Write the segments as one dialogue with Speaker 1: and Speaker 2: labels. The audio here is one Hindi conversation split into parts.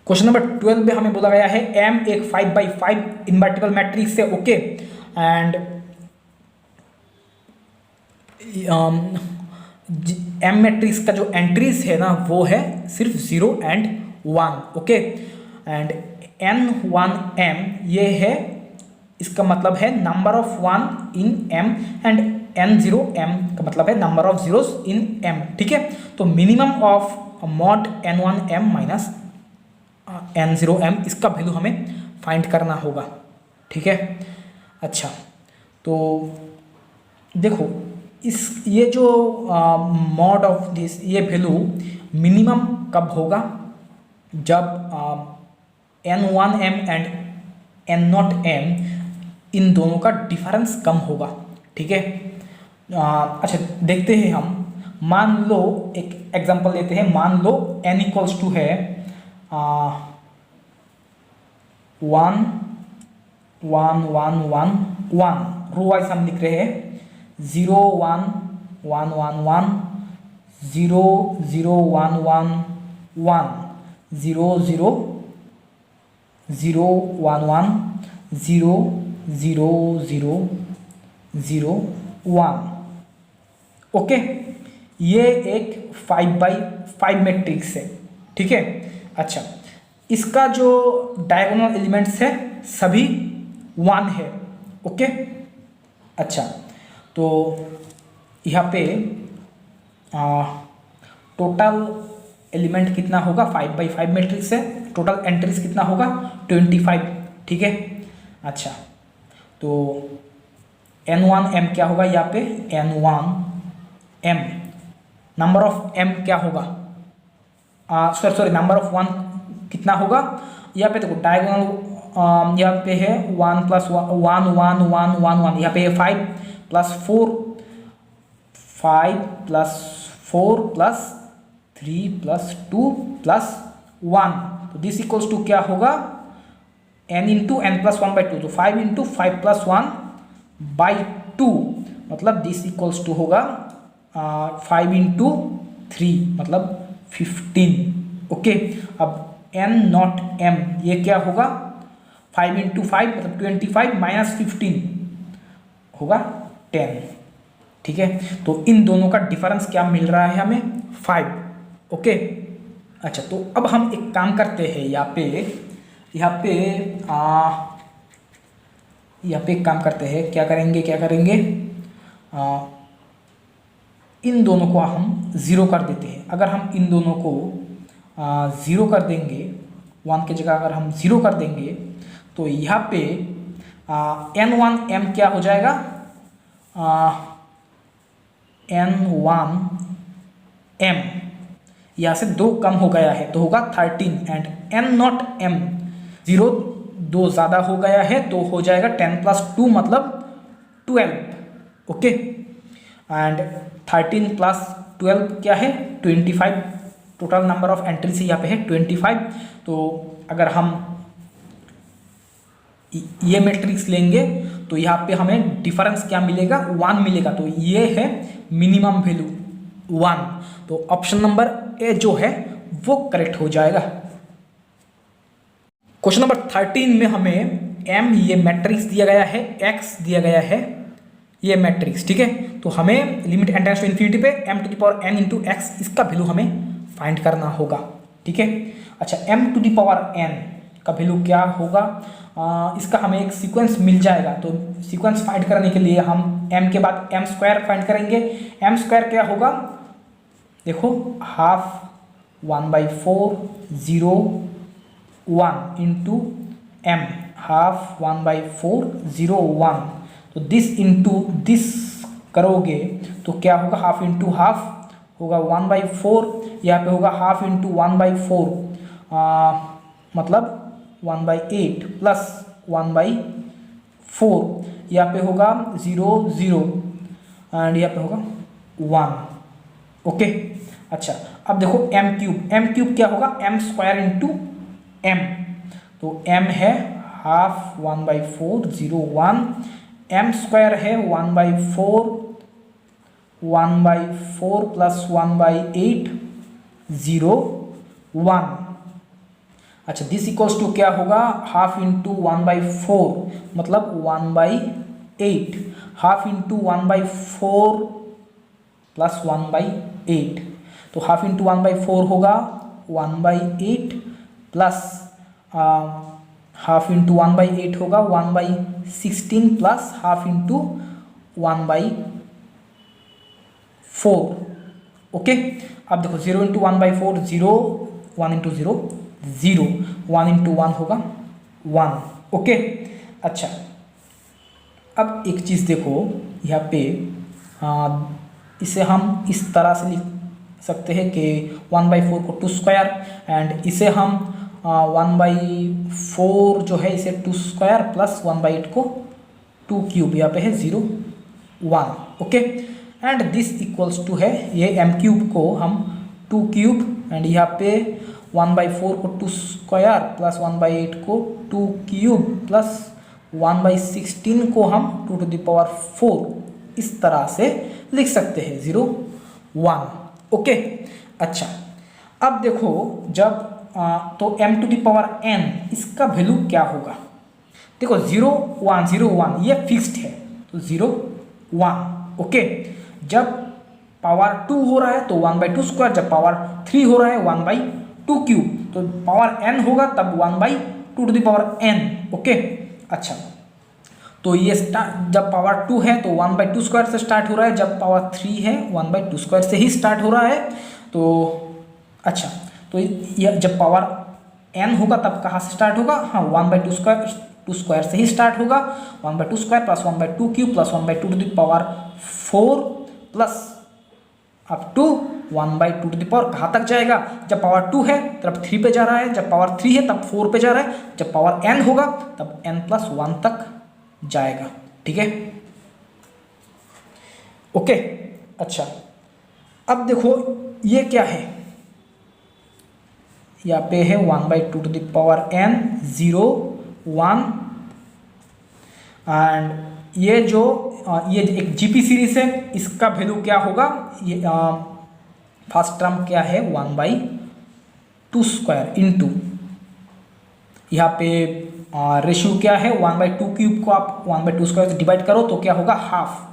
Speaker 1: क्वेश्चन नंबर 12 में हमें बोला गया है एम एक 5x5 इनवर्टिबल मैट्रिक्स है, ओके। एंड एम मैट्रिक्स का जो एंट्रीज है ना वो है सिर्फ 0 एंड 1, ओके। एंड n1m ये है, इसका मतलब है number of 1 in m, and n0m का मतलब है number of zeros in m, ठीक है। तो minimum of mod n1m minus n0m इसका वैल्यू हमें फाइंड करना होगा, ठीक है। अच्छा, तो देखो ये जो मॉड ऑफ दिस ये वैल्यू मिनिमम कब होगा, जब n1m एंड n0m इन दोनों का डिफरेंस कम होगा, ठीक है। अच्छा, देखते हैं हम। मान लो एक एग्जांपल लेते हैं। मान लो n इक्वल्स टू है 1 1 1 1 1, रो वाइज हम लिख रहे हैं 0 1 1 1 1 0 0 1 1 1 0 0 0 1 1 0 0 0 0 1, ओके। ये एक 5x5 मैट्रिक्स है, ठीक है। अच्छा, इसका जो डायगोनल एलिमेंट्स है सभी 1 है, ओके। अच्छा, तो यहाँ पे टोटल एलिमेंट कितना होगा, 5x5 मैट्रिक्स है, टोटल एंट्रीज कितना होगा 25, ठीक है। अच्छा, तो n1m क्या होगा यहाँ पे, n1m नंबर ऑफ m क्या होगा, सॉरी नंबर ऑफ 1 कितना होगा यहाँ पे। देखो डायगोनल यहाँ पे है 1 + 1 1 1 1 1, यहाँ पे 5 + 4 5 + 4 + 3 + 2 + 1, तो दिस इक्वल्स टू क्या होगा n × n + 1/2, तो 5 × 5 + 1/2, मतलब दिस इक्वल्स टू होगा 5 × 3 मतलब 15, ओके। अब n0m ये क्या होगा, 5 × 5 मतलब 25 - 15 होगा 10, ठीक है। तो इन दोनों का डिफरेंस क्या मिल रहा है हमें 5, ओके। अच्छा, तो अब हम एक काम करते हैं, यहाँ पे एक काम करते हैं, क्या करेंगे इन दोनों को हम 0 कर देते हैं। अगर हम इन दोनों को 0 कर देंगे, 1 की जगह अगर हम 0 कर देंगे, तो यहाँ पे n1m क्या हो जाएगा, n1m यहाँ से 2 कम हो गया है तो होगा 13, एंड n0m 0 2 ज़्यादा हो गया है तो हो जाएगा 10 + 2 मतलब 12, ओके। एंड 13 + 12 क्या है 25, टोटल नंबर ऑफ एंट्रीज यहाँ पे है 25। तो अगर हम ये मैट्रिक्स लेंगे तो यहाँ पे हमें डिफरेंस क्या मिलेगा 1 मिलेगा, तो ये है मिनिमम वैल्यू 1, तो ऑप्शन नंबर ए जो है वो करेक्ट हो जाएगा। क्वेश्चन नंबर 13 में हमें m ये मैट्रिक्स दिया गया है, x दिया गया है ये मैट्रिक्स, ठीक है। तो हमें limit n tends to infinity पे m⁴n × x इसका वैल्यू हमें फाइंड करना होगा, ठीक है। अच्छा, m⁴n का वैल्यू क्या होगा, इसका हमें एक सीक्वेंस मिल जाएगा। तो सीक्वेंस फाइंड करने के लिए हम m के बाद m² फाइंड करेंगे। m² क्या होगा, देखो 12 1/4 0 1 × m, 12 1/4 0 1, तो दिस इंटू दिस करोगे तो क्या होगा, 12 × 12 होगा 1/4, यहाँ पे होगा 12 × 1/4 मतलब 1/8 प्लस 1/4, यहाँ पे होगा 0 0 एंड यहाँ पे होगा 1, ओके। अच्छा, अब देखो m³ क्या होगा, m² × m, तो m है 12 1/4 0 1, m² है 1/4 प्लस 1/8 0 1। अच्छा, दिस इक्वल्स टू क्या होगा, हाफ इंटू 1/4 मतलब 1/8, हाफ इंटू 1/4 प्लस 1/8, तो हाफ इंटू 1/4 होगा 1/8 प्लस हाफ इंटू 1/8 होगा 1/16 प्लस हाफ इंटू 1/4। ओके, अब देखो 0 इंटू 1/4 0, 1 इंटू 0 0, 1 इंटू 1 होगा 1। ओके, अच्छा अब एक चीज़ देखो यहाँ पे, इसे हम इस तरह से लिख सकते हैं कि 1/4 को 2 स्क्वायर, एंड इसे हम 1/4 जो है इसे 2 स्क्वायर प्लस 1/8 को 2 क्यूब, यहाँ पे है 0 1। Okay, and this equals to है ये m क्यूब को हम 2 क्यूब, एंड यहाँ पे 1/4 को 2 स्क्वायर प्लस 1/8 को 2 क्यूब प्लस 1/16 को हम 2 टू द पावर 4 इस तरह से लिख सकते हैं 0 1। ओके, अच्छा अब देखो जब तो m to the power n इसका वैल्यू क्या होगा, देखो 0 1 0 1 ये फिक्स्ड है, तो 0 1। ओके, जब पावर 2 हो रहा है तो 1/2 स्क्वायर, जब पावर 3 हो रहा है 1/2 क्यूब, तो पावर n होगा तब 1/2 to the power n। Okay, अच्छा तो ये जब पावर 2 है तो 1/2 स्क्वायर से स्टार्ट हो रहा है, जब पावर 3 है 1/2 स्क्वायर से ही स्टार्ट हो रहा है। तो अच्छा, तो ये जब पावर n होगा तब कहाँ से स्टार्ट होगा, हाँ 1/2 स्क्वायर 2 स्क्वायर से ही स्टार्ट होगा, 1/2 square plus 1/2 cube plus 1/2 to the power 4 plus up to 1/2 to the power कहाँ तक जाएगा, जब पावर 2 है तब 3 पे जा रहा है, जब पावर 3 है तब 4 पे जा रहा है, जब पावर n होगा तब n+1 तक जाएगा। ठीक है, ओके, अच्छा अब देखो ये क्या है, यहाँ पे है 1/2 to the power n 0 1, and ये जो ये एक जीपी सीरीज है, इसका वैल्यू क्या होगा, ये फर्स्ट टर्म क्या है 1/2 स्क्वायर इंटू यहाँ पे रेशियो क्या है 1/2 क्यूब को आप 1/2 स्क्वायर से डिवाइड करो तो क्या होगा half.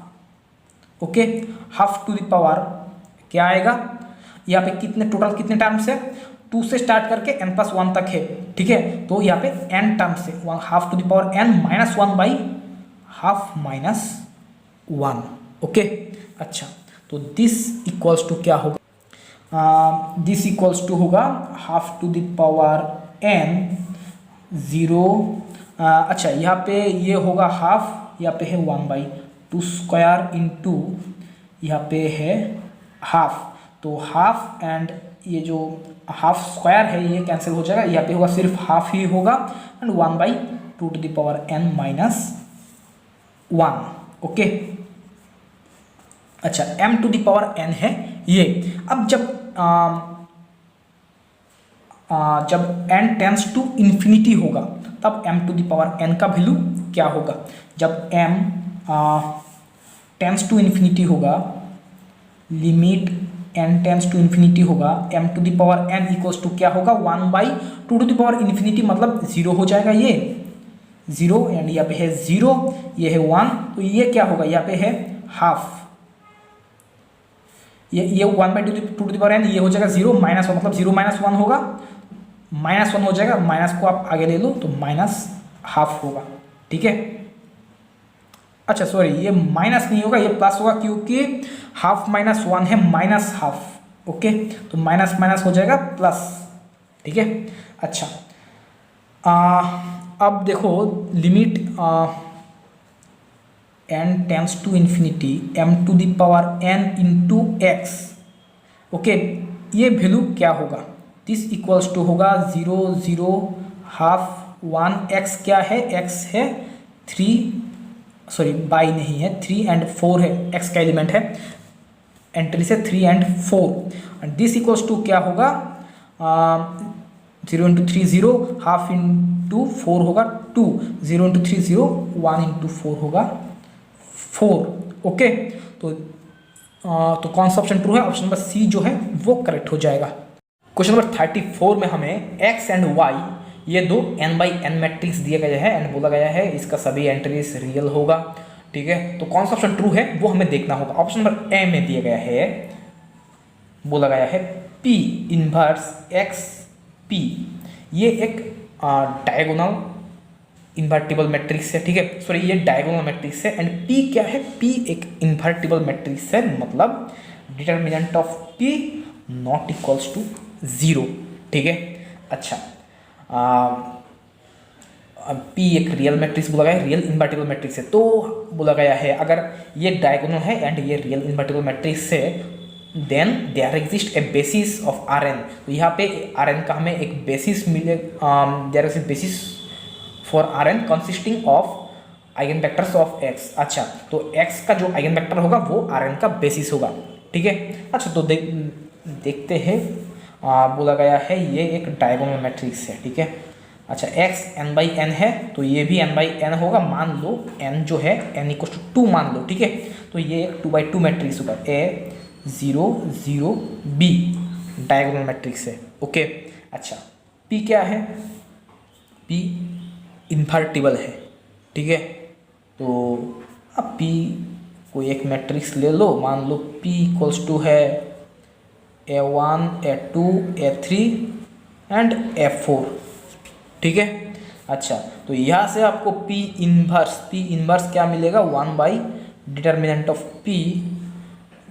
Speaker 1: Okay, half to the power क्या आएगा, यहाँ पे कितने टोटल कितने टर्म्स है, 2 से स्टार्ट करके n+1 तक है। ठीक है, तो यहाँ पे n टर्म्स है, half to the power n -1/1। Okay, अच्छा तो दिस इक्वल्स टू क्या होगा, दिस इक्वल्स टू होगा half to the power n 0, अच्छा यहाँ पे ये होगा हाफ, यहाँ पे है 1/2 स्क्वायर इंटू यहाँ पे है हाफ, तो हाफ एंड ये जो हाफ स्क्वायर है ये कैंसिल हो जाएगा, यहाँ पे होगा सिर्फ हाफ ही होगा, and 1/2 to the power n -1। Okay, अच्छा m to the power n है ये। अब जब n टेंस टू इन्फिनिटी होगा तब m to the power n का वैल्यू क्या होगा, जब m टेंस टू इन्फिनिटी होगा, limit n tends to infinity होगा, m to the power n equals to क्या होगा 1/2 टू द पावर इन्फिनिटी मतलब 0 हो जाएगा, ये 0, एंड यहाँ पे है 0, ये है 1, तो ये क्या होगा, यहाँ पे है हाफ, ये 1/2 टू द पावर n, ये हो जाएगा 0 -1 मतलब 0 -1 होगा, -1 हो जाएगा, माइनस को आप आगे ले लो तो -हाफ होगा। ठीक है, अच्छा सॉरी ये माइनस नहीं होगा, ये प्लस होगा क्योंकि हाफ -1 है -हाफ। ओके, तो माइनस माइनस हो जाएगा प्लस। ठीक है, अच्छा अब देखो limit n tends to infinity m to the power n into X. Okay, ये वैल्यू क्या होगा, दिस इक्वल्स टू होगा 0 0 हाफ 1, x क्या है, x है 3, सॉरी बाई नहीं है 3 एंड 4 है, x का एलिमेंट है, एंट्री से 3 and 4, and this equals to क्या होगा 0 इंटू 3 0, हाफ इंटू 4 होगा 2, 0 इंटू 3 0, 1 इंटू 4 होगा 4। ओके, तो कौन सा ऑप्शन ट्रू है, ऑप्शन नंबर सी जो है वो करेक्ट हो जाएगा। क्वेश्चन नंबर 34 में हमें x एंड y ये दो n बाई n मैट्रिक्स दिया गया है एंड बोला गया है इसका सभी एंट्रीज रियल होगा, ठीक है। तो कौन सा ऑप्शन ट्रू है वो हमें देखना होगा। ऑप्शन नंबर ए में दिया गया है, बोला गया है P इनवर्स एक्स P, ये एक डायगोनल इन्वर्टिबल मैट्रिक्स है, ठीक है। सॉरी ये डायगोनल मैट्रिक्स है एंड P क्या है, P एक इन्वर्टिबल मैट्रिक्स है, मतलब determinant of P not equals to 0, ठीक है। अच्छा P एक रियल मैट्रिक्स बोला गया है, रियल इन्वर्टिबल मैट्रिक्स है, तो बोला गया है अगर ये डायगोनल है एंड ये रियल इन्वर्टिबल मैट्रिक्स है then there exist a basis of Rn। तो यहाँ पे Rn का हमें एक बेसिस मिले, there is a basis for Rn consisting of eigen vectors of x। अच्छा तो x का जो आइगन वेक्टर होगा वो Rn का बेसिस होगा, ठीक है। अच्छा तो देखते हैं, बोला गया है ये एक डायगोनल मैट्रिक्स है, ठीक है। अच्छा x n बाई n है तो ये भी n बाई n होगा, मान लो n जो है n इक्वल टू 2 मान लो, ठीक है। तो ये एक 2 बाई 2 मैट्रिक्स होगा, a 0 0 b डायगोनल मैट्रिक्स है, ओके। अच्छा p क्या है, p इन्वर्टिबल है, ठीक है। तो अब p कोई एक मैट्रिक्स ले लो, मान लो p इक्वल्स टू है a1 a2 a3 and a4, ठीक है। अच्छा तो यहाँ से आपको p इन्वर्स क्या मिलेगा, 1 बाई डिटर्मिनेंट ऑफ p,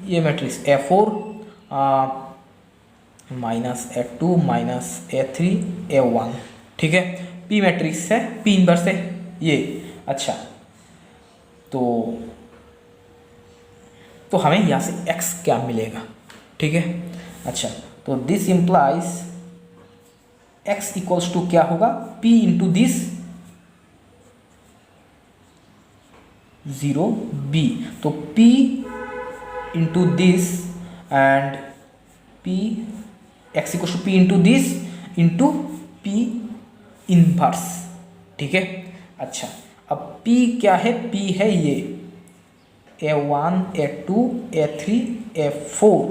Speaker 1: ये matrix a4 minus a2 minus a3 a1, ठीक है। p मैट्रिक्स है, p इन्वर्स है ये। अच्छा तो हमें यहाँ से x क्या मिलेगा, ठीक है। अच्छा तो this implies x equals to क्या होगा, p इंटू दिस 0 b, तो p into this and p x equals to p into this into p inverse, ठीक है। अच्छा अब p क्या है, p है ये a1 a2 a3 a4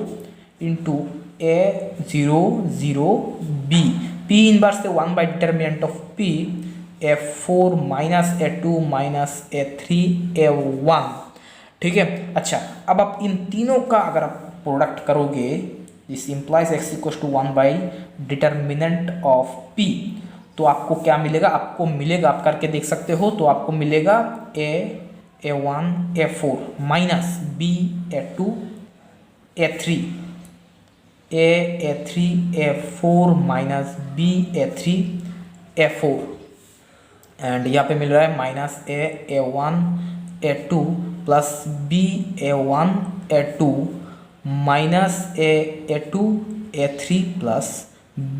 Speaker 1: into a0 0 b, p inverse से 1 by determinant of p a4 minus a2 minus a3 a1, ठीक है। अच्छा अब आप इन तीनों का अगर आप प्रोडक्ट करोगे, this implies x equals to 1 by determinant of p, तो आपको क्या मिलेगा, आपको मिलेगा, आप करके देख सकते हो, तो आपको मिलेगा a1 a4 minus b a2 a3 a3 a4 minus b a3 a4 and यहाँ पे मिल रहा है minus a1 a2 plus b a1 a2 minus a2 a3 plus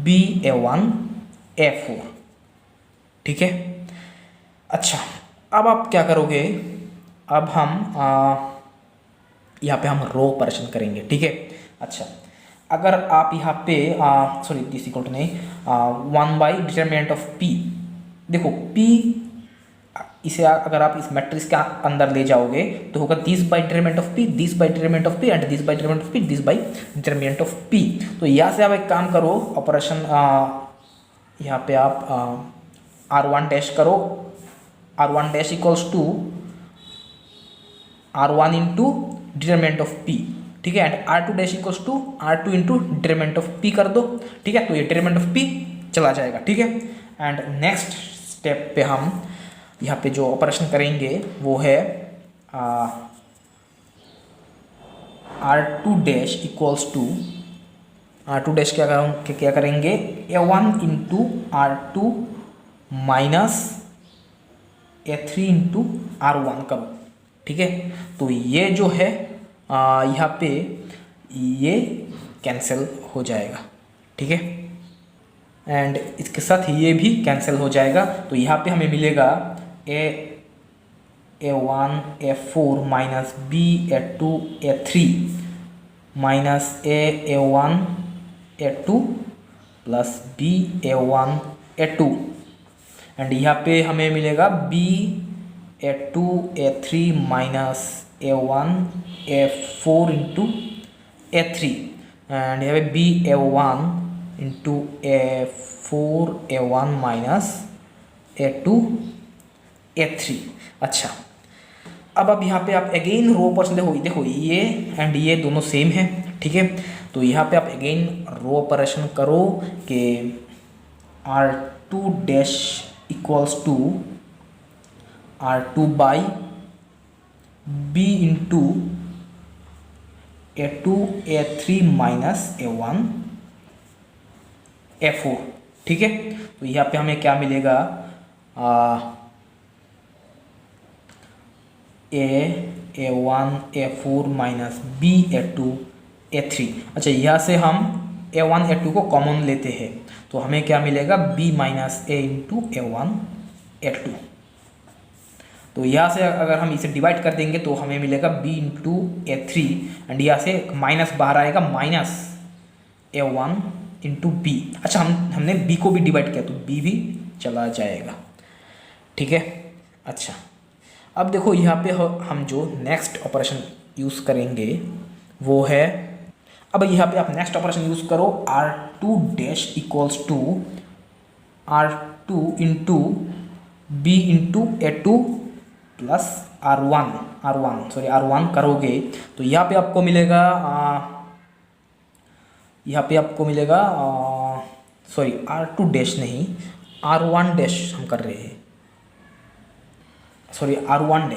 Speaker 1: b a1 a4, ठीक है। अच्छा अब आप क्या करोगे, अब हम यहाँ पे हम रो ऑपरेशन करेंगे, ठीक है। अच्छा अगर आप यहाँ पे सॉरी दिस इक्वल टू नहीं 1 बाई डिटर्मिनेंट ऑफ p, देखो p इसे अगर आप इस मैट्रिक्स के अंदर ले जाओगे तो होगा this by determinant of p, this by determinant of p and this by determinant of p, this by determinant of p। तो यहाँ से आप एक काम करो, ऑपरेशन यहाँ पे आप r1 डैश करो, r1 dash equals to r1 into determinant of p, ठीक है। And r2 dash equals to r2 into determinant of p कर दो, ठीक है। तो ये डिटर्मिनेंट ऑफ p चला जाएगा, ठीक है। एंड नेक्स्ट स्टेप पे हम यहाँ पे जो ऑपरेशन करेंगे वो है r2 dash equals to r2 dash क्या करेंगे, a1 into r2 minus a3 into r1 करो, ठीक है। तो ये जो है यहाँ पे ये कैंसिल हो जाएगा, ठीक है। एंड इसके साथ ये भी कैंसिल हो जाएगा, तो यहाँ पे हमें मिलेगा a1 a4 minus b a2 a3 minus a1 a2 plus b a1 a2 and यहाँ पे हमें मिलेगा b a2 a3 minus a1 a4 into a3 and यहाँ पे b a1 into A4 A1 minus A2 A3। अच्छा, अब यहाँ पे आप अगेन रो ऑपरेशन देखो ये एंड ये दोनों सेम है, ठीक है। तो यहाँ पे आप अगेन रो ऑपरेशन करो कि R2 dash equals to R2 by B into A2 A3 minus A1 A4, ठीक है। तो यहाँ पे हमें क्या मिलेगा, A1 A4 minus B A2 A3। अच्छा, यहाँ से हम A1 A2 को कॉमन लेते हैं तो हमें क्या मिलेगा, B minus A into A1 A2। तो यहाँ से अगर हम इसे डिवाइड कर देंगे तो हमें मिलेगा B इंटू A3 एंड यहाँ से माइनस बाहर आएगा माइनस A1 इंटू B। अच्छा, हमने B को भी डिवाइड किया तो B भी चला जाएगा, ठीक है। अच्छा, अब देखो यहाँ पे हम जो नेक्स्ट ऑपरेशन यूज़ करेंगे वो है, अब यहाँ पे आप नेक्स्ट ऑपरेशन यूज़ करो R2 dash equals to R2 into B into A2 plus R1 करोगे तो यहाँ पे आपको मिलेगा सॉरी R2 डैश नहीं R1 डैश हम कर रहे हैं, सॉरी R1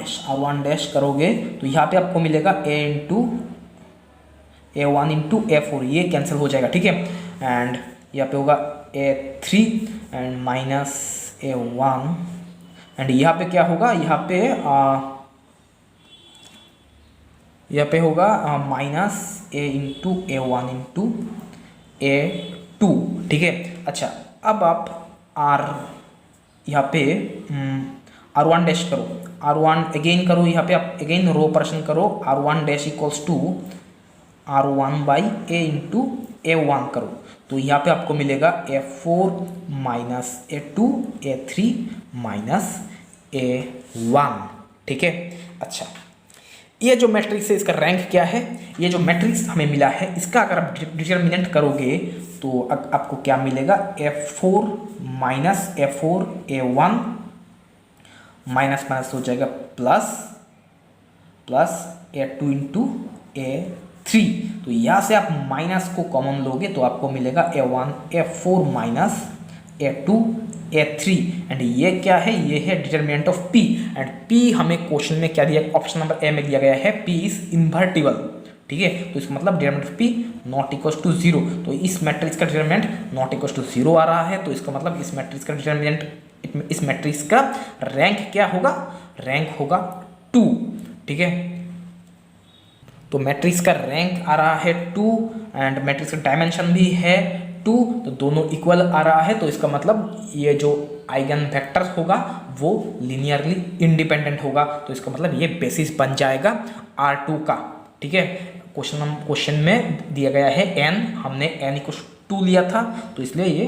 Speaker 1: डैश करोगे तो यहाँ पे आपको मिलेगा A1 इंटू A4, ये कैंसिल हो जाएगा, ठीक है। एंड यहाँ पे होगा A3 and minus A1 and यहाँ पे क्या होगा, यहाँ पे होगा minus A into A1 into A2, ठीक है। अच्छा, अब आप यहाँ पे R1 डैश करो, R1 अगेन करो, यहाँ पे आप अगेन रो ऑपरेशन करो, R1 dash equals to R1 by A into A1 करो तो यहाँ पे आपको मिलेगा A4 minus A2 A3 minus A1, ठीक है। अच्छा, ये जो मैट्रिक्स है इसका रैंक क्या है, ये जो मैट्रिक्स हमें मिला है इसका अगर आप डिटर्मिनेंट करोगे तो आपको क्या मिलेगा, F4 minus A4 A1 minus minus हो जाएगा प्लस A2 इंटू A3। तो यहाँ से आप माइनस को कॉमन लोगे तो आपको मिलेगा A1 A4 minus A2 A3 and ये क्या है, ये है determinant of P and P हमें क्वेश्चन में क्या दिया, ऑप्शन नंबर ए में दिया गया है P इज इन्वर्टिबल, ठीक है। तो इसका मतलब determinant of P not equals to 0, तो इस मैट्रिक्स का डिटर्मिनेंट नॉट इक्वल्स टू 0 आ रहा है, तो इसका मतलब इस मैट्रिक्स का डिटर्मिनेंट, इस मैट्रिक्स का रैंक क्या होगा, रैंक होगा 2, ठीक है। तो मैट्रिक्स का रैंक आ रहा है 2 एंड मैट्रिक्स का डायमेंशन भी है 2, तो दोनों इक्वल आ रहा है, तो इसका मतलब ये जो आइगन वेक्टर होगा वो लीनियरली इंडिपेंडेंट होगा, तो इसका मतलब ये बेसिस बन जाएगा R2 का, ठीक है। क्वेश्चन में दिया गया है n, हमने n इक्वल 2 लिया था तो इसलिए ये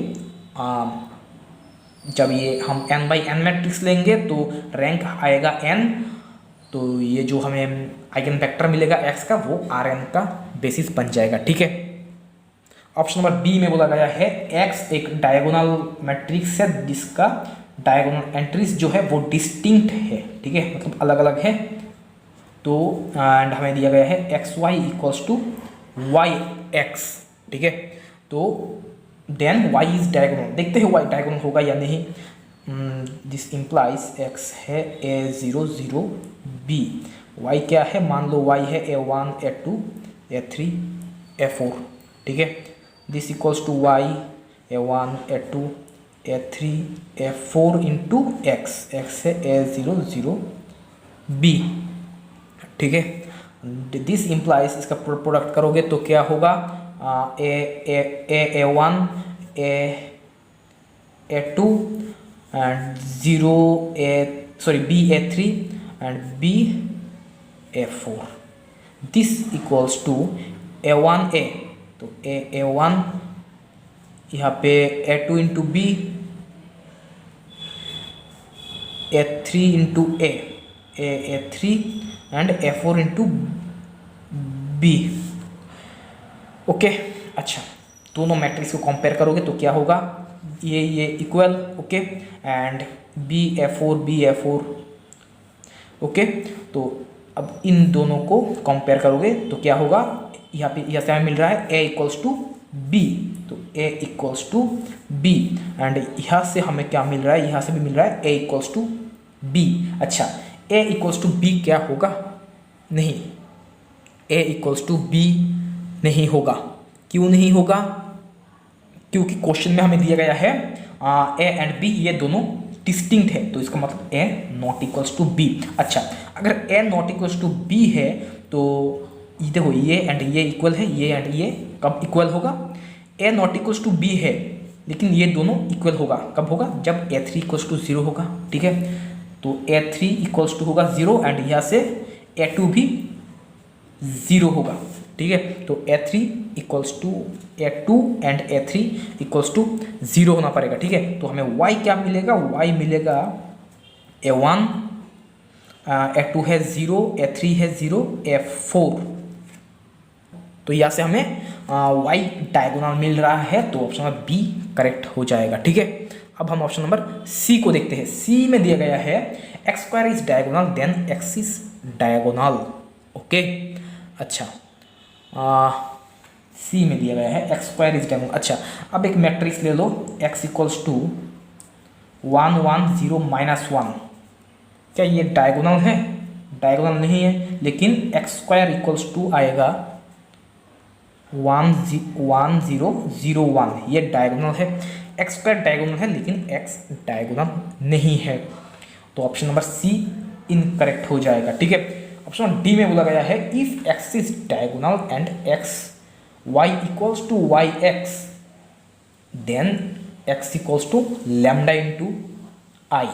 Speaker 1: जब ये हम n बाई n मैट्रिक्स लेंगे तो रैंक आएगा n, तो ये जो हमें आइगन वेक्टर मिलेगा x का वो Rn का बेसिस बन जाएगा, ठीक है। ऑप्शन नंबर बी में बोला गया है x एक डायगोनल मैट्रिक्स है जिसका डायगोनल एंट्रीज जो है वो डिस्टिंक्ट है, ठीक है, मतलब अलग अलग है। तो एंड हमें दिया गया है xy इक्वल्स टू yx, ठीक है। तो देन y इज डायगोनल, देखते हैं y डायगोनल होगा या नहीं। दिस इम्प्लाइज x है A0 0 B, y क्या है, मान लो y है A1 A2 A3 A4, ठीक है। This equals to y A1 A2 A3 A4 into x है A0 0 B, ठीक है। दिस इम्प्लाइज, इसका प्रोडक्ट करोगे तो क्या होगा, A1 A2 and B A3 and B A4, this equals to A1A, तो A1 यहाँ पे A2 into B, A3 into A3 and A4 into B, okay. अच्छा, दोनों मैट्रिक्स को कंपेयर करोगे तो क्या होगा, ये equal, okay, and B A4 okay. तो अब इन दोनों को कंपेयर करोगे तो क्या होगा, यहाँ से हमें मिल रहा है A इक्वल्स टू B, तो A equals to B, and यहाँ से हमें क्या मिल रहा है, यहाँ से भी मिल रहा है A इक्वल्स टू B। अच्छा, A इक्वल्स टू B क्या होगा, नहीं, A इक्वल्स टू B नहीं होगा। क्यों नहीं होगा, क्योंकि क्वेश्चन में हमें दिया गया है A एंड B ये दोनों डिस्टिंक्ट है, तो इसका मतलब A not equals to B। अच्छा, अगर A not equals to B है तो ये देखो, ये एंड ये इक्वल है, ये एंड ये कब इक्वल होगा, A not equals to B है लेकिन ये दोनों इक्वल होगा, कब होगा, जब A3 इक्वल्स टू 0 होगा, ठीक है। तो A3 इक्वल्स टू होगा 0 एंड यहाँ से A2 भी 0 होगा, ठीक है। तो A3 equals to A2 and A3 equals to 0 होना पड़ेगा, ठीक है। तो हमें Y क्या मिलेगा, Y मिलेगा A1, A2 है 0, A3 है 0, A4, तो यहाँ से हमें Y डायगोनल मिल रहा है, तो ऑप्शन नंबर B करेक्ट हो जाएगा, ठीक है। अब हम ऑप्शन नंबर C को देखते हैं। C में दिया गया है x² is diagonal then x is diagonal, okay. अच्छा, C में दिया गया है x² इज डायगोनल। अच्छा, अब एक मैट्रिक्स ले लो x इक्वल्स टू 1 1 0 -1, क्या ये डायगोनल है, डायगोनल नहीं है, लेकिन x² इक्वल्स टू आएगा 1 0 0 1, ये डायगोनल है, x² डायगोनल है लेकिन x डायगोनल नहीं है, तो ऑप्शन नंबर C इनकरेक्ट हो जाएगा, ठीक है। ऑप्शन नंबर D में बोला गया है if x is diagonal and x y equals to y x then x equals to lambda into I।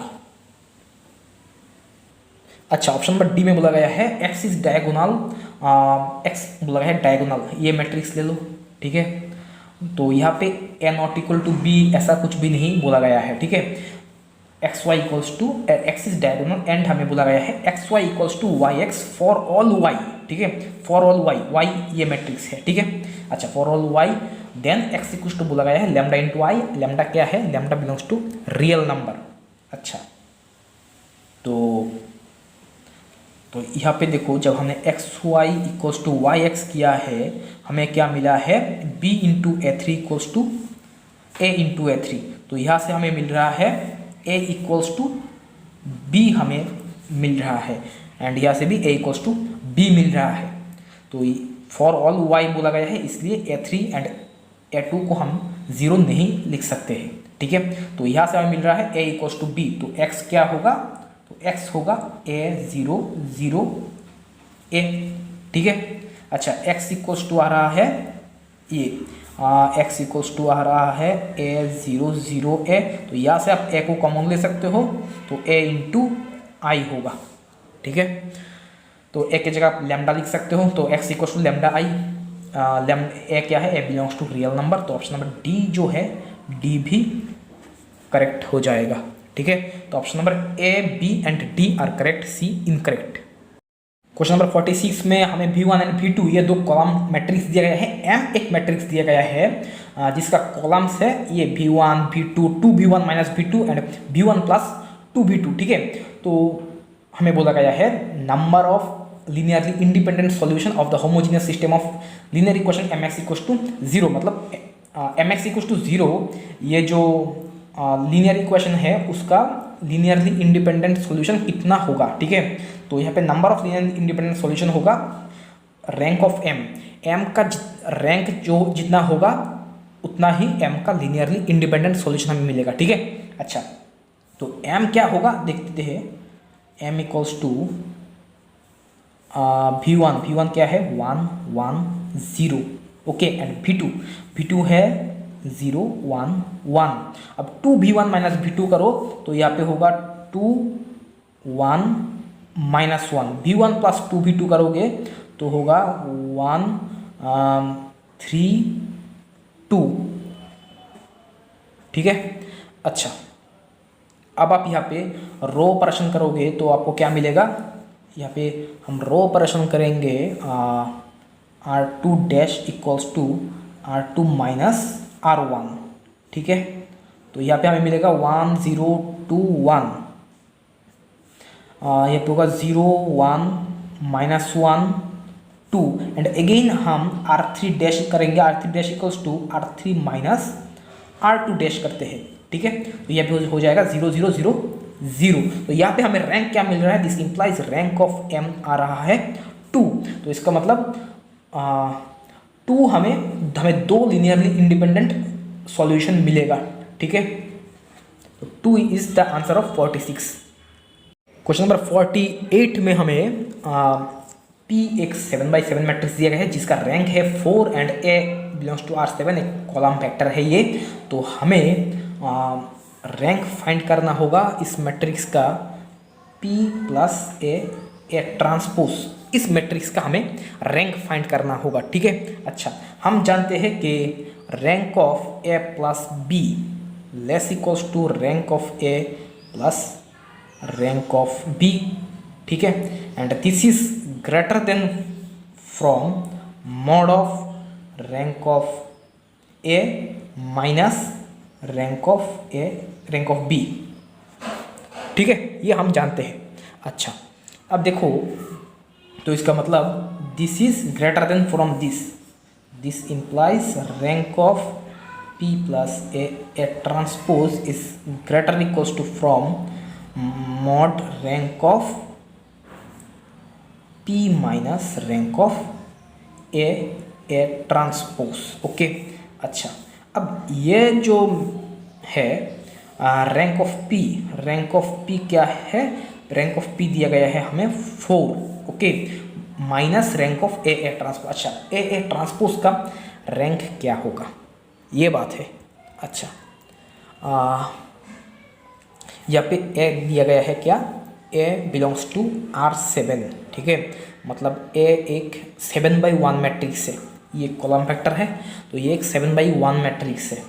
Speaker 1: अच्छा, ऑप्शन नंबर D में बोला गया है x इज डायगोनल, x बोला गया है डायगोनल, ये मैट्रिक्स ले लो, ठीक है। तो यहाँ पे A not equal to B ऐसा कुछ भी नहीं बोला गया है, ठीक है। X Y equals to X is diagonal and हमें बोला गया है X Y equals to Y X for all Y, ठीक है, फॉर ऑल वाई, वाई ये मैट्रिक्स है, ठीक है। अच्छा, for all Y then X equals to बोला गया है लैम्डा इंटू आई, लैम्डा क्या है, lambda belongs to real number. अच्छा, तो यहाँ पे देखो, जब हमने X Y equals to Y x किया है हमें क्या मिला है, b into A3 equals to a into A3, तो यहाँ से हमें मिल रहा है a इक्वल्स टू b हमें मिल रहा है एंड यहाँ से भी a इक्वल्स टू b मिल रहा है। तो फॉर ऑल y बोला गया है इसलिए A3 एंड A2 को हम 0 नहीं लिख सकते हैं, ठीक है। तो यहाँ से हमें मिल रहा है a इक्वल्स टू b, तो x क्या होगा, तो x होगा A0 0 a, ठीक है। अच्छा, x इक्वल्स टू आ रहा है ये x इक्वल्स टू आ रहा है A0 0 a, तो यहाँ से आप a को कॉमन ले सकते हो, तो a इंटू आई होगा, ठीक है। तो a की जगह आप लैम्डा लिख सकते हो, तो x equals to lambda I, a क्या है, a belongs to real number, तो ऑप्शन नंबर D जो है D भी करेक्ट हो जाएगा, ठीक है। तो option number A, B and D are correct, C incorrect. Question number 46 में हमें V1 एंड V2 ये दो कॉलम मैट्रिक्स दिया गया है, M एक मैट्रिक्स दिया गया है जिसका कॉलम्स है ये V1 V2 2V1 minus V2 and V1 plus 2V2, ठीक है। तो हमें बोला गया है number of linearly independent solution of the homogeneous system of linear equation mx equals to 0, मतलब mx इक्वल्स टू 0 ये जो लीनियर इक्वेशन है उसका लीनियरली इंडिपेंडेंट सॉल्यूशन कितना होगा, ठीक है। तो यहाँ पे number of linear independent solution होगा रैंक ऑफ m का रैंक जो जितना होगा उतना ही m का लीनियरली इंडिपेंडेंट सॉल्यूशन हमें मिलेगा, ठीक है। अच्छा, तो m क्या होगा देखते हैं, m इक्वल्स टू V1 क्या है 1 1 0, ओके, एंड V2 है 0 1 1। अब 2V1 माइनस V2 करो तो यहाँ पे होगा 2 1 माइनस 1, V1 प्लस 2V2 करोगे तो होगा 1 3 2, ठीक है। अच्छा, अब आप यहाँ पे रो ऑपरेशन करोगे तो आपको क्या मिलेगा, यहाँ पे हम रो ऑपरेशन करेंगे R2 dash equals to R2 minus R1, ठीक है। तो यहाँ पे हमें मिलेगा 1 0 2 1, यहाँ पे होगा 0 1 माइनस 1 2 एंड अगेन हम R3 डैश करेंगे, R3 dash equals to R3 minus R2 dash करते हैं, ठीक है। तो यहाँ पे हो जाएगा 0 0 0 0। तो यहाँ पे हमें रैंक क्या मिल रहा है, this implies rank of M आ रहा है 2। तो इसका मतलब 2 हमें 2 लीनियरली इंडिपेंडेंट सॉल्यूशन मिलेगा, ठीक है। तो 2 is the answer of 46। Question number 48 में हमें P एक 7/7 मैट्रिक्स दिया गया है जिसका रैंक है 4 and A belongs to R7, एक कॉलम फैक्टर है ये। तो हमें रैंक फाइंड करना होगा इस मैट्रिक्स का P प्लस A ट्रांसपोज, इस मैट्रिक्स का हमें रैंक फाइंड करना होगा, ठीक है। अच्छा, हम जानते हैं कि rank of A plus B less equals to rank of A plus rank of B, ठीक है। And this is greater than from mod of rank of A minus rank of B, ठीक है, ये हम जानते हैं। अच्छा, अब देखो, तो इसका मतलब this is greater than from this implies rank of P plus A transpose is greater equals to from mod rank of P minus rank of A transpose, okay. अच्छा, अब ये जो है रैंक ऑफ P क्या है, रैंक ऑफ P दिया गया है हमें 4, okay, minus rank of A transpose. अच्छा, A ट्रांसपोज का रैंक क्या होगा, ये बात है। अच्छा, यहाँ पे A दिया गया है क्या, A बिलोंग्स टू R7, ठीक है। मतलब A एक 7/1 मैट्रिक्स है, ये कॉलम फैक्टर है, तो ये एक 7/1 मैट्रिक्स है,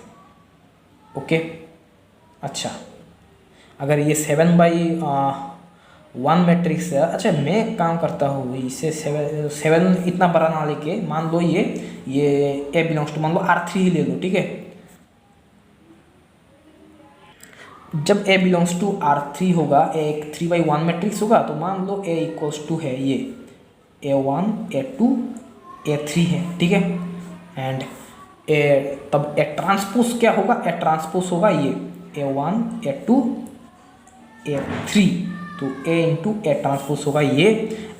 Speaker 1: ओके। अच्छा, अगर ये 7/1 मैट्रिक्स है, अच्छा मैं एक काम करता हूँ, इसे 7 इतना बड़ा ना लेके, मान लो ये A बिलोंग्स टू मान लो R3 ही ले लो, ठीक है। जब A बिलोंग्स टू R3 होगा, A एक 3/1 मैट्रिक्स होगा, तो मान लो A इक्वल्स टू है ये A1 A2 A3 है, ठीक है। एंड तब A ट्रांसपोज क्या होगा, A ट्रांसपोज होगा ये A1 A2 A3, तो A इंटू A ट्रांसपोज होगा ये,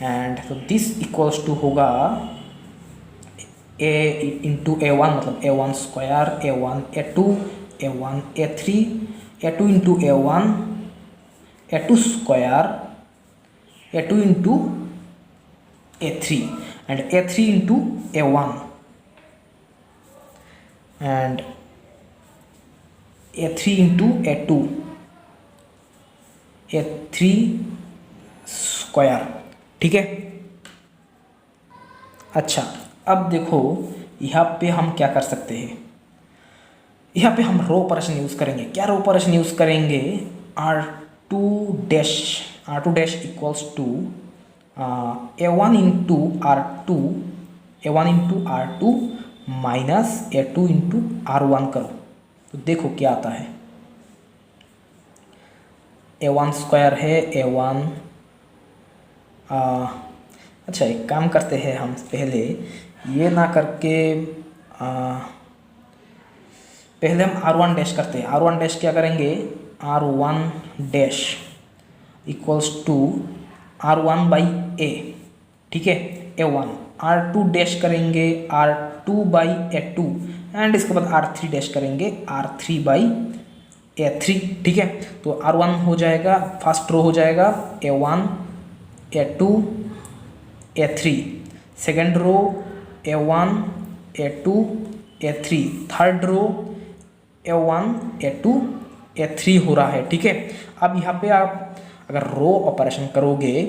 Speaker 1: एंड तो दिस इक्वल्स टू होगा A इंटू A1, मतलब A1 square A1 A2 A1 A3 A2 into A1 A2 square A2 into A3 and A3 into A1 and A3 into A2 A3 square, ठीक है। अच्छा, अब देखो यहाँ पे हम क्या कर सकते हैं, यहाँ पे हम रो ऑपरेशन यूज़ करेंगे। क्या रो ऑपरेशन यूज़ करेंगे, R2 dash equals to A1 into R2 minus A2 into R1 करो, तो देखो क्या आता है। A1 स्क्वायर है A1, अच्छा एक काम करते हैं हम, पहले ये ना करके पहले हम R1 डैश करते हैं। R1 डैश क्या करेंगे, R1 dash equals to R1/A, ठीक है, A1। R2 डैश करेंगे R2/A2 एंड इसके बाद R3 डैश करेंगे R3/A3, ठीक है। तो R1 हो जाएगा, फर्स्ट रो हो जाएगा A1 A2 A3, second row A1 A2 A3, third row A1 A2 A3 हो रहा है, ठीक है। अब यहाँ पे आप अगर रो ऑपरेशन करोगे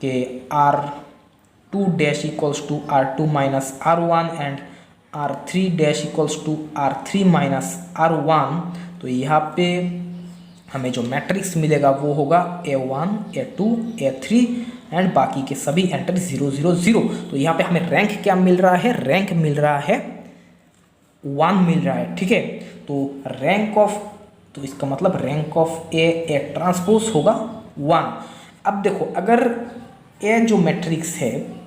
Speaker 1: कि R2 dash equals to R2 minus R1 and R3 dash equals to R3 minus R1, तो यहाँ पे हमें जो मैट्रिक्स मिलेगा वो होगा A1 A2 A3 एंड बाकी के सभी एंटर 0 0 0। तो यहाँ पे हमें रैंक क्या मिल रहा है, रैंक मिल रहा है 1 मिल रहा है, ठीक है। तो रैंक ऑफ, तो इसका मतलब रैंक ऑफ ए ट्रांसपोज होगा 1। अब देखो अगर ए जो मैट्रिक्स है,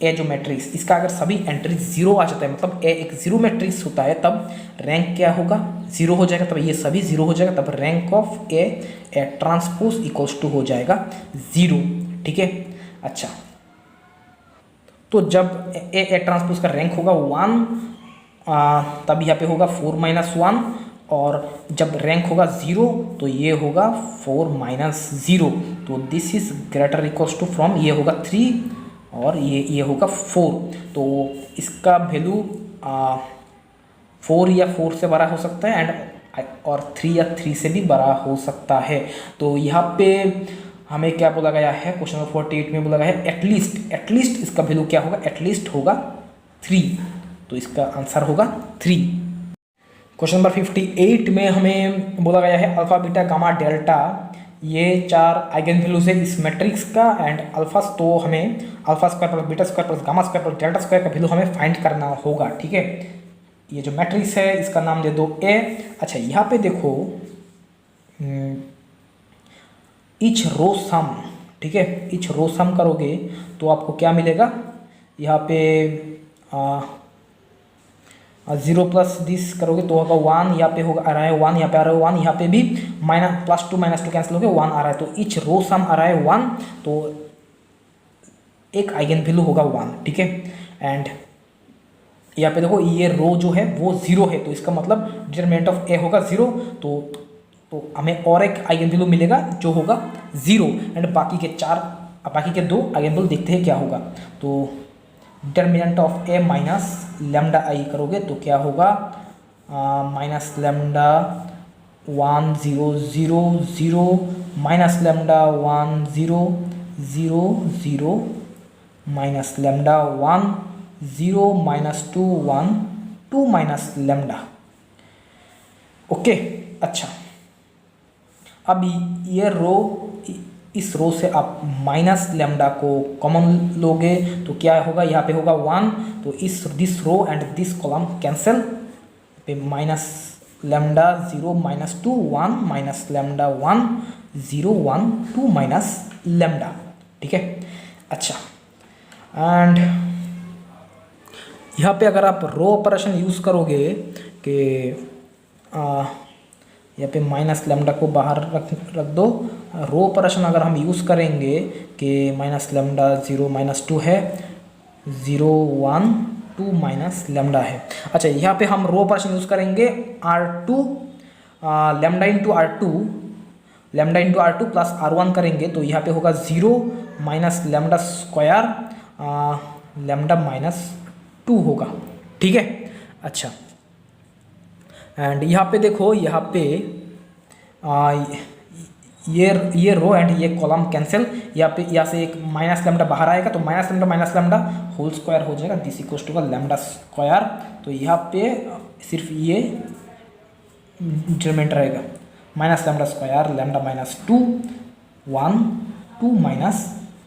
Speaker 1: ए जो मैट्रिक्स, इसका अगर सभी एंट्री 0 आ जाता है, मतलब ए एक 0 मैट्रिक्स होता है, तब रैंक क्या होगा, 0 हो जाएगा। तब ये सभी 0 हो जाएगा, तब rank of A transpose equals to हो जाएगा 0, ठीक है। अच्छा, तो जब ए ट्रांसपोज का रैंक होगा 1, तब यहाँ पे होगा 4 - 1, और जब रैंक होगा 0 तो ये होगा 4 - 0। तो this is greater equals to from, ये होगा 3 और ये होगा 4। तो इसका वैल्यू 4 या 4 से बड़ा हो सकता है, और 3 या 3 से भी बड़ा हो सकता है। तो यहाँ पे हमें क्या बोला गया है, क्वेश्चन नंबर 48 में बोला गया है एटलीस्ट इसका वैल्यू क्या होगा, एटलीस्ट होगा 3। तो इसका आंसर होगा 3। क्वेश्चन नंबर 58 में हमें बोला गया है अल्फा बीटा गामा डेल्टा, ये 4 आइगन वैल्यूज है इस मैट्रिक्स का, एंड अल्फा, तो हमें alpha square plus beta square plus gamma square plus delta square का वैल्यू हमें फाइंड करना होगा, ठीक है। ये जो मैट्रिक्स है इसका नाम दे दो ए। अच्छा, यहाँ पे देखो ईच रो सम, ठीक है, ईच रो सम करोगे तो आपको क्या मिलेगा, यहाँ पे 0 प्लस दिस करोगे तो होगा 1, यहाँ पे होगा आ रहा है 1, यहाँ पे आ रहा है 1, यहाँ पे भी +2 - 2 कैंसिल हो गया, 1 आ रहा है। तो ईच रो सम आ रहा है 1, तो एक आइगन वैल्यू होगा 1, ठीक है। एंड यहाँ पे देखो ये रो जो है वो 0 है, तो इसका मतलब डिटरमिनेंट ऑफ ए होगा 0। तो हमें और एक आइगन वैल्यू मिलेगा जो होगा 0, एंड बाकी के 2 आइगन वैल्यू देखते हैं क्या होगा। तो determinant of A minus lambda I करोगे तो क्या होगा, minus lambda 1 0 0 0 minus lambda 1 0 0 0 minus lambda 1 0 -2 1 2 minus lambda, okay. अच्छा, अब ये रो, इस रो से आप माइनस लैम्डा को कॉमन लोगे तो क्या होगा, यहाँ पे होगा 1, तो this row and this column cancel, पे minus lambda 0 -2 1 minus lambda 1 0 1 2 minus lambda, ठीक है। अच्छा, एंड यहाँ पे अगर आप रो ऑपरेशन यूज़ करोगे कि यहाँ पे माइनस लैम्डा को बाहर रख दो, रो ऑपरेशन अगर हम यूज़ करेंगे कि माइनस लैम्डा 0 -2 है, 0 1 2 माइनस लैम्डा है। अच्छा, यहाँ पे हम रो ऑपरेशन यूज़ करेंगे R2 lambda into R2 plus R1 करेंगे, तो यहाँ पे होगा 0 माइनस लैम्डा स्क्वायर लैम्डा -2 होगा, ठीक है। अच्छा, एंड यहाँ पे देखो, यहाँ पे ये रो एंड ये कॉलम कैंसिल, यहाँ से एक माइनस लैम्डा बाहर आएगा, तो माइनस लैम्डा होल स्क्वायर हो जाएगा, दिस इक्वल्स टू का लैम्डा स्क्वायर। तो यहाँ पे सिर्फ ये डिटरमिनेंट रहेगा, minus lambda square lambda -2 1 2 minus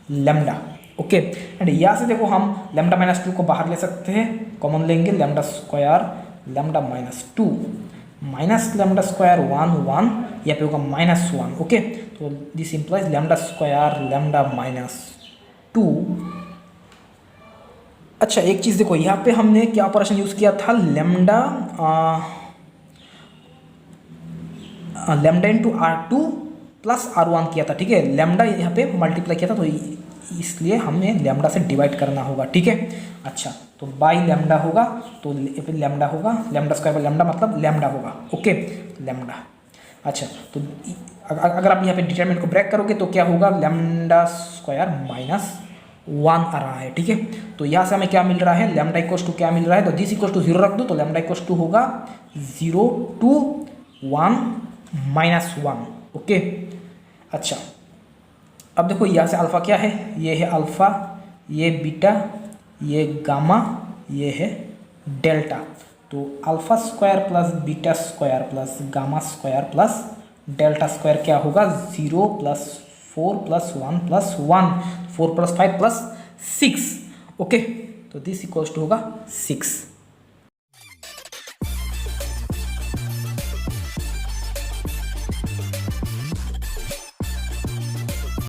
Speaker 1: lambda, okay. And यहाँ से देखो हम लैम्डा -2 को बाहर ले सकते हैं, कॉमन लेंगे, lambda square lambda -2 minus lambda square 1 1, यहाँ पे होगा -1, ओके। तो this implies lambda square lambda -2। अच्छा, एक चीज़ देखो, यहाँ पे हमने क्या ऑपरेशन यूज़ किया था, lambda into R2 plus R1 किया था, ठीक है। लैम्डा यहाँ पे मल्टीप्लाई किया था, तो इसलिए हमें लैम्डा से डिवाइड करना होगा, ठीक है। अच्छा, तो बाई लैम्डा होगा, तो फिर लैम्डा होगा, लैम्डा स्क्वायर बाई लैम्डा मतलब लैम्डा होगा, ओके, लैम्डा। अच्छा, तो अगर आप यहाँ पे डिटरमिनेंट को ब्रेक करोगे तो क्या होगा, लैम्डा स्क्वायर -1 आ रहा है, ठीक है। तो यहाँ से हमें क्या मिल रहा है, लैम्डा इक्वल्स टू क्या मिल रहा है, तो दिस इक्वल्स टू 0 रख दो, तो लैम्डा इक्वल्स टू होगा 0 2 1 -1, ओके। अच्छा, अब देखो यहाँ से अल्फ़ा क्या है, ये है अल्फ़ा, ये बीटा, ये गामा, ये है डेल्टा। तो alpha square plus beta square plus gamma square plus delta square क्या होगा, 0 + 4 + 1 + 1 4 + 5 + 6, ओके। तो दिस इक्वल्स टू होगा 6।